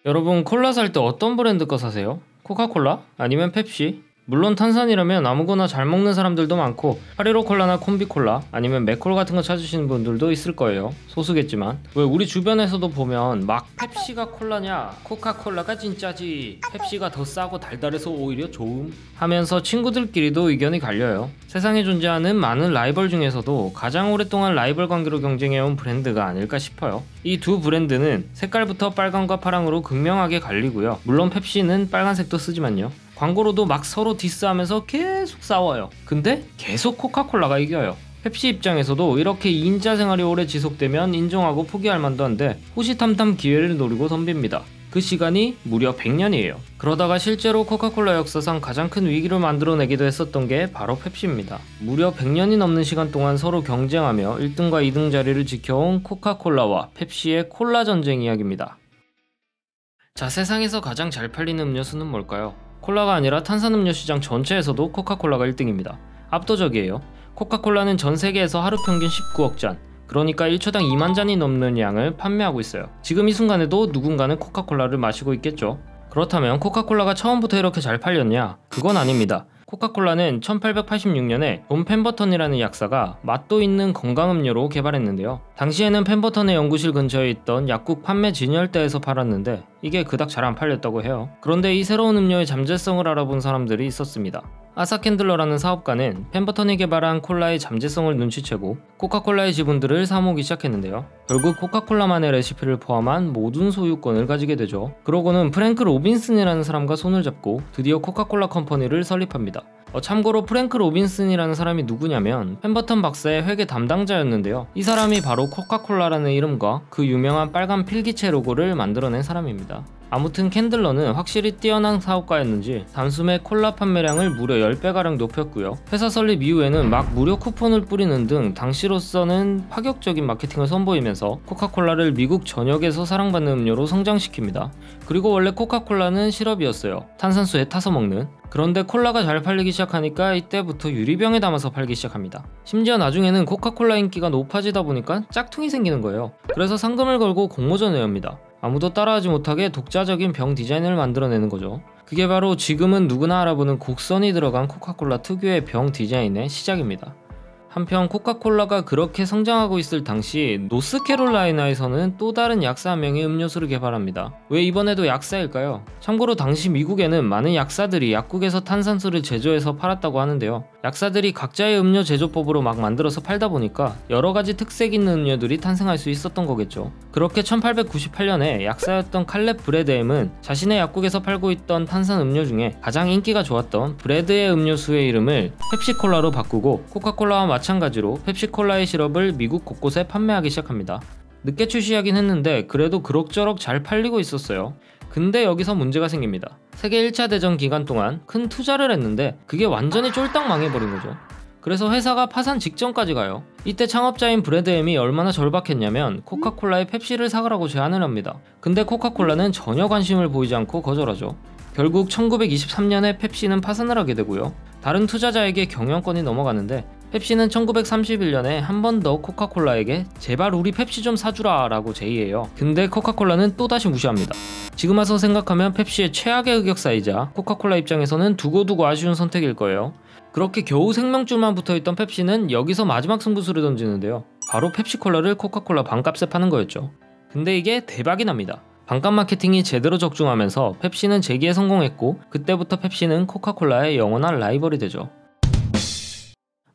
여러분, 콜라 살 때 어떤 브랜드 거 사세요? 코카콜라? 아니면 펩시? 물론 탄산이라면 아무거나 잘 먹는 사람들도 많고, 하리로 콜라나 콤비콜라 아니면 맥콜 같은 거 찾으시는 분들도 있을 거예요. 소수겠지만. 왜 우리 주변에서도 보면 막 펩시가 콜라냐, 코카콜라가 진짜지, 펩시가 더 싸고 달달해서 오히려 좋음 하면서 친구들끼리도 의견이 갈려요. 세상에 존재하는 많은 라이벌 중에서도 가장 오랫동안 라이벌 관계로 경쟁해온 브랜드가 아닐까 싶어요. 이 두 브랜드는 색깔부터 빨강과 파랑으로 극명하게 갈리고요. 물론 펩시는 빨간색도 쓰지만요. 광고로도 막 서로 디스하면서 계속 싸워요. 근데 계속 코카콜라가 이겨요. 펩시 입장에서도 이렇게 2인자 생활이 오래 지속되면 인정하고 포기할 만도 한데 호시탐탐 기회를 노리고 덤빕니다. 그 시간이 무려 100년이에요. 그러다가 실제로 코카콜라 역사상 가장 큰 위기를 만들어내기도 했었던 게 바로 펩시입니다. 무려 100년이 넘는 시간 동안 서로 경쟁하며 1등과 2등 자리를 지켜온 코카콜라와 펩시의 콜라 전쟁 이야기입니다. 자, 세상에서 가장 잘 팔리는 음료수는 뭘까요? 콜라가 아니라 탄산음료 시장 전체에서도 코카콜라가 1등입니다. 압도적이에요. 코카콜라는 전 세계에서 하루 평균 19억 잔, 그러니까 1초당 2만 잔이 넘는 양을 판매하고 있어요. 지금 이 순간에도 누군가는 코카콜라를 마시고 있겠죠. 그렇다면 코카콜라가 처음부터 이렇게 잘 팔렸냐? 그건 아닙니다. 코카콜라는 1886년에 존 펜버턴이라는 약사가 맛도 있는 건강음료로 개발했는데요. 당시에는 펜버턴의 연구실 근처에 있던 약국 판매 진열대에서 팔았는데 이게 그닥 잘 안 팔렸다고 해요. 그런데 이 새로운 음료의 잠재성을 알아본 사람들이 있었습니다. 아사캔들러라는 사업가는 펜버턴이 개발한 콜라의 잠재성을 눈치채고 코카콜라의 지분들을 사모으기 시작했는데요. 결국 코카콜라만의 레시피를 포함한 모든 소유권을 가지게 되죠. 그러고는 프랭크 로빈슨이라는 사람과 손을 잡고 드디어 코카콜라 컴퍼니를 설립합니다. 참고로 프랭크 로빈슨이라는 사람이 누구냐면 펜버턴 박사의 회계 담당자였는데요. 이 사람이 바로 코카콜라라는 이름과 그 유명한 빨간 필기체 로고를 만들어낸 사람입니다. 아무튼 캔들러는 확실히 뛰어난 사업가였는지 단숨에 콜라 판매량을 무려 10배가량 높였고요. 회사 설립 이후에는 막 무료 쿠폰을 뿌리는 등 당시로서는 파격적인 마케팅을 선보이면서 코카콜라를 미국 전역에서 사랑받는 음료로 성장시킵니다. 그리고 원래 코카콜라는 시럽이었어요. 탄산수에 타서 먹는. 그런데 콜라가 잘 팔리기 시작하니까 이때부터 유리병에 담아서 팔기 시작합니다. 심지어 나중에는 코카콜라 인기가 높아지다 보니까 짝퉁이 생기는 거예요. 그래서 상금을 걸고 공모전을 엽니다. 아무도 따라하지 못하게 독자적인 병 디자인을 만들어내는 거죠. 그게 바로 지금은 누구나 알아보는 곡선이 들어간 코카콜라 특유의 병 디자인의 시작입니다. 한편 코카콜라가 그렇게 성장하고 있을 당시 노스캐롤라이나에서는 또 다른 약사 한 명이 음료수를 개발합니다. 왜 이번에도 약사일까요? 참고로 당시 미국에는 많은 약사들이 약국에서 탄산수를 제조해서 팔았다고 하는데요. 약사들이 각자의 음료 제조법으로 막 만들어서 팔다 보니까 여러가지 특색 있는 음료들이 탄생할 수 있었던 거겠죠. 그렇게 1898년에 약사였던 칼렙 브레드햄은 자신의 약국에서 팔고 있던 탄산 음료 중에 가장 인기가 좋았던 브레드의 음료수의 이름을 펩시콜라로 바꾸고 코카콜라와 마찬가지로 펩시콜라의 시럽을 미국 곳곳에 판매하기 시작합니다. 늦게 출시하긴 했는데 그래도 그럭저럭 잘 팔리고 있었어요. 근데 여기서 문제가 생깁니다. 세계 1차 대전 기간 동안 큰 투자를 했는데 그게 완전히 쫄딱 망해버린 거죠. 그래서 회사가 파산 직전까지 가요. 이때 창업자인 브래드햄이 얼마나 절박했냐면 코카콜라에 펩시를 사가라고 제안을 합니다. 근데 코카콜라는 전혀 관심을 보이지 않고 거절하죠. 결국 1923년에 펩시는 파산을 하게 되고요. 다른 투자자에게 경영권이 넘어가는데 펩시는 1931년에 한 번 더 코카콜라에게 제발 우리 펩시 좀 사주라 라고 제의해요. 근데 코카콜라는 또다시 무시합니다. 지금 와서 생각하면 펩시의 최악의 흑역사이자 코카콜라 입장에서는 두고두고 아쉬운 선택일 거예요. 그렇게 겨우 생명줄만 붙어있던 펩시는 여기서 마지막 승부수를 던지는데요. 바로 펩시콜라를 코카콜라 반값에 파는 거였죠. 근데 이게 대박이 납니다. 반값 마케팅이 제대로 적중하면서 펩시는 재기에 성공했고 그때부터 펩시는 코카콜라의 영원한 라이벌이 되죠.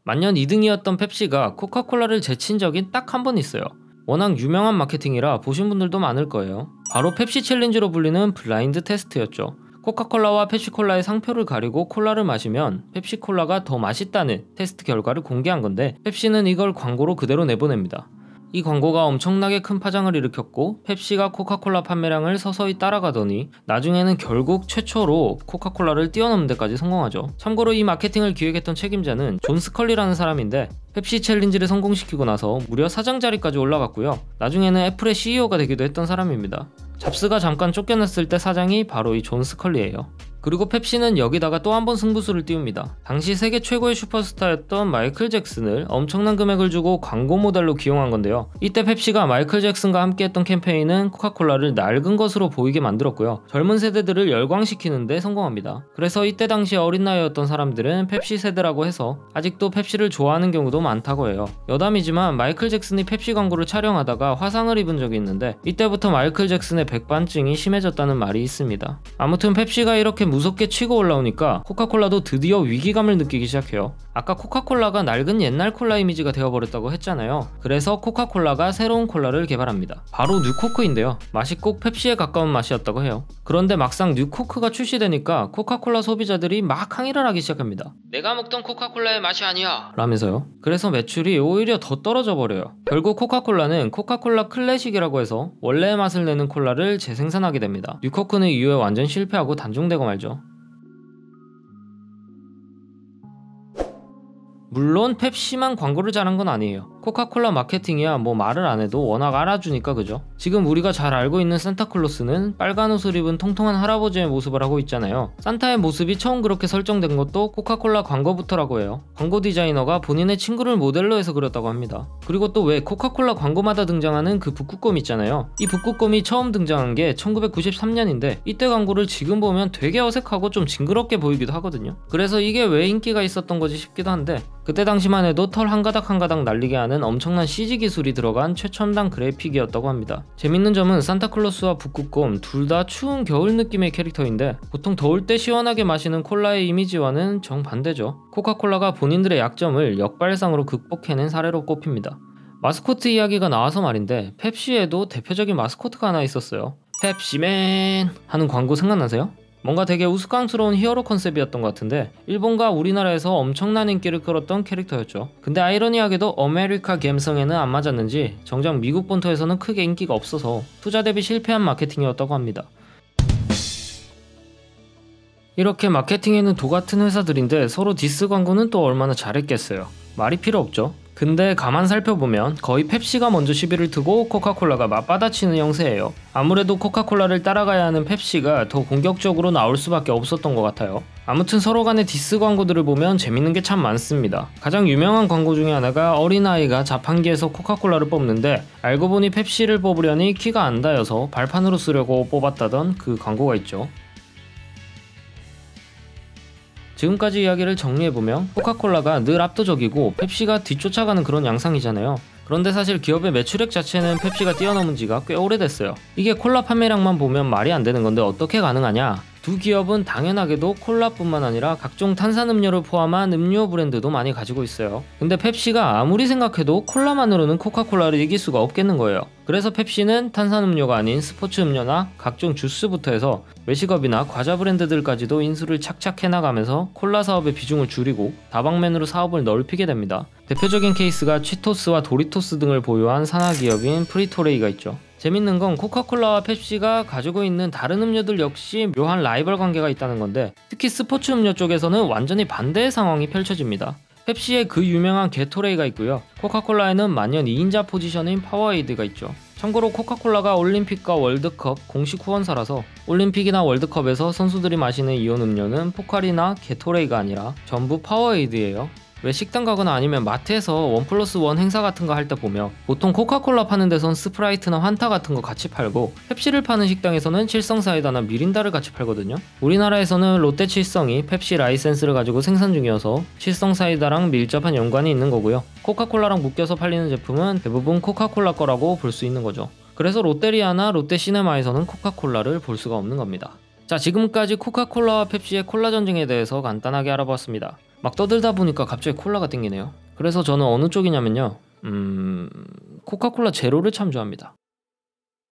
만년 2등이었던 펩시가 코카콜라를 제친 적이 딱 한 번 있어요. 워낙 유명한 마케팅이라 보신 분들도 많을 거예요. 바로 펩시 챌린지로 불리는 블라인드 테스트였죠. 코카콜라와 펩시콜라의 상표를 가리고 콜라를 마시면 펩시콜라가 더 맛있다는 테스트 결과를 공개한 건데 펩시는 이걸 광고로 그대로 내보냅니다. 이 광고가 엄청나게 큰 파장을 일으켰고 펩시가 코카콜라 판매량을 서서히 따라가더니 나중에는 결국 최초로 코카콜라를 뛰어넘는 데까지 성공하죠. 참고로 이 마케팅을 기획했던 책임자는 존 스컬리라는 사람인데 펩시 챌린지를 성공시키고 나서 무려 사장 자리까지 올라갔고요. 나중에는 애플의 CEO가 되기도 했던 사람입니다. 잡스가 잠깐 쫓겨났을 때 사장이 바로 이 존 스컬리예요. 그리고 펩시는 여기다가 또 한 번 승부수를 띄웁니다. 당시 세계 최고의 슈퍼스타였던 마이클 잭슨을 엄청난 금액을 주고 광고 모델로 기용한 건데요. 이때 펩시가 마이클 잭슨과 함께했던 캠페인은 코카콜라를 낡은 것으로 보이게 만들었고요. 젊은 세대들을 열광시키는 데 성공합니다. 그래서 이때 당시 어린 나이였던 사람들은 펩시 세대라고 해서 아직도 펩시를 좋아하는 경우도 많다고 해요. 여담이지만 마이클 잭슨이 펩시 광고를 촬영하다가 화상을 입은 적이 있는데 이때부터 마이클 잭슨의 백반증이 심해졌다는 말이 있습니다. 아무튼 펩시가 이렇게 무섭게 치고 올라오니까 코카콜라도 드디어 위기감을 느끼기 시작해요. 아까 코카콜라가 낡은 옛날 콜라 이미지가 되어버렸다고 했잖아요. 그래서 코카콜라가 새로운 콜라를 개발합니다. 바로 뉴코크인데요. 맛이 꼭 펩시에 가까운 맛이었다고 해요. 그런데 막상 뉴코크가 출시되니까 코카콜라 소비자들이 막 항의를 하기 시작합니다. 내가 먹던 코카콜라의 맛이 아니야 라면서요. 그래서 매출이 오히려 더 떨어져 버려요. 결국 코카콜라는 코카콜라 클래식이라고 해서 원래의 맛을 내는 콜라를 재생산하게 됩니다. 뉴코크는 이후에 완전 실패하고 단종되고 말죠. 물론 펩시만 광고를 잘한 건 아니에요. 코카콜라 마케팅이야 뭐 말을 안 해도 워낙 알아주니까 그죠. 지금 우리가 잘 알고 있는 산타클로스는 빨간 옷을 입은 통통한 할아버지의 모습을 하고 있잖아요. 산타의 모습이 처음 그렇게 설정된 것도 코카콜라 광고부터라고 해요. 광고 디자이너가 본인의 친구를 모델로 해서 그렸다고 합니다. 그리고 또 왜 코카콜라 광고마다 등장하는 그 북극곰 있잖아요. 이 북극곰이 처음 등장한 게 1993년인데 이때 광고를 지금 보면 되게 어색하고 좀 징그럽게 보이기도 하거든요. 그래서 이게 왜 인기가 있었던 거지 싶기도 한데 그때 당시만 해도 털 한 가닥 한 가닥 날리게 하는 엄청난 CG 기술이 들어간 최첨단 그래픽이었다고 합니다. 재밌는 점은 산타클로스와 북극곰 둘 다 추운 겨울 느낌의 캐릭터인데 보통 더울 때 시원하게 마시는 콜라의 이미지와는 정반대죠. 코카콜라가 본인들의 약점을 역발상으로 극복해낸 사례로 꼽힙니다. 마스코트 이야기가 나와서 말인데 펩시에도 대표적인 마스코트가 하나 있었어요. 펩시맨 하는 광고 생각나세요? 뭔가 되게 우스꽝스러운 히어로 컨셉이었던 것 같은데 일본과 우리나라에서 엄청난 인기를 끌었던 캐릭터였죠. 근데 아이러니하게도 아메리카 감성에는 안 맞았는지 정작 미국 본토에서는 크게 인기가 없어서 투자 대비 실패한 마케팅이었다고 합니다. 이렇게 마케팅에는 도같은 회사들인데 서로 디스 광고는 또 얼마나 잘했겠어요. 말이 필요 없죠. 근데 가만 살펴보면 거의 펩시가 먼저 시비를 트고 코카콜라가 맞받아치는 형세예요. 아무래도 코카콜라를 따라가야 하는 펩시가 더 공격적으로 나올 수밖에 없었던 것 같아요. 아무튼 서로 간의 디스 광고들을 보면 재밌는 게 참 많습니다. 가장 유명한 광고 중에 하나가 어린아이가 자판기에서 코카콜라를 뽑는데 알고 보니 펩시를 뽑으려니 키가 안 닿아서 발판으로 쓰려고 뽑았다던 그 광고가 있죠. 지금까지 이야기를 정리해보면 코카콜라가 늘 압도적이고 펩시가 뒤쫓아가는 그런 양상이잖아요. 그런데 사실 기업의 매출액 자체는 펩시가 뛰어넘은 지가 꽤 오래됐어요. 이게 콜라 판매량만 보면 말이 안 되는 건데 어떻게 가능하냐? 두 기업은 당연하게도 콜라뿐만 아니라 각종 탄산음료를 포함한 음료 브랜드도 많이 가지고 있어요. 근데 펩시가 아무리 생각해도 콜라만으로는 코카콜라를 이길 수가 없겠는 거예요. 그래서 펩시는 탄산음료가 아닌 스포츠 음료나 각종 주스부터 해서 외식업이나 과자 브랜드들까지도 인수를 착착 해나가면서 콜라 사업의 비중을 줄이고 다방면으로 사업을 넓히게 됩니다. 대표적인 케이스가 치토스와 도리토스 등을 보유한 산하기업인 프리토레이가 있죠. 재밌는 건 코카콜라와 펩시가 가지고 있는 다른 음료들 역시 묘한 라이벌 관계가 있다는 건데 특히 스포츠 음료 쪽에서는 완전히 반대의 상황이 펼쳐집니다. 펩시에 그 유명한 게토레이가 있고요. 코카콜라에는 만년 2인자 포지션인 파워에이드가 있죠. 참고로 코카콜라가 올림픽과 월드컵 공식 후원사라서 올림픽이나 월드컵에서 선수들이 마시는 이온 음료는 포카리나 게토레이가 아니라 전부 파워에이드예요. 왜 식당 가거나 아니면 마트에서 1+1 행사 같은 거 할 때 보면 보통 코카콜라 파는 데선 스프라이트나 환타 같은 거 같이 팔고 펩시를 파는 식당에서는 칠성사이다나 미린다를 같이 팔거든요. 우리나라에서는 롯데 칠성이 펩시 라이센스를 가지고 생산 중이어서 칠성사이다랑 밀접한 연관이 있는 거고요. 코카콜라랑 묶여서 팔리는 제품은 대부분 코카콜라 거라고 볼 수 있는 거죠. 그래서 롯데리아나 롯데시네마에서는 코카콜라를 볼 수가 없는 겁니다. 자, 지금까지 코카콜라와 펩시의 콜라 전쟁에 대해서 간단하게 알아봤습니다. 막 떠들다 보니까 갑자기 콜라가 땡기네요. 그래서 저는 어느 쪽이냐면요, 코카콜라 제로를 참 좋아합니다.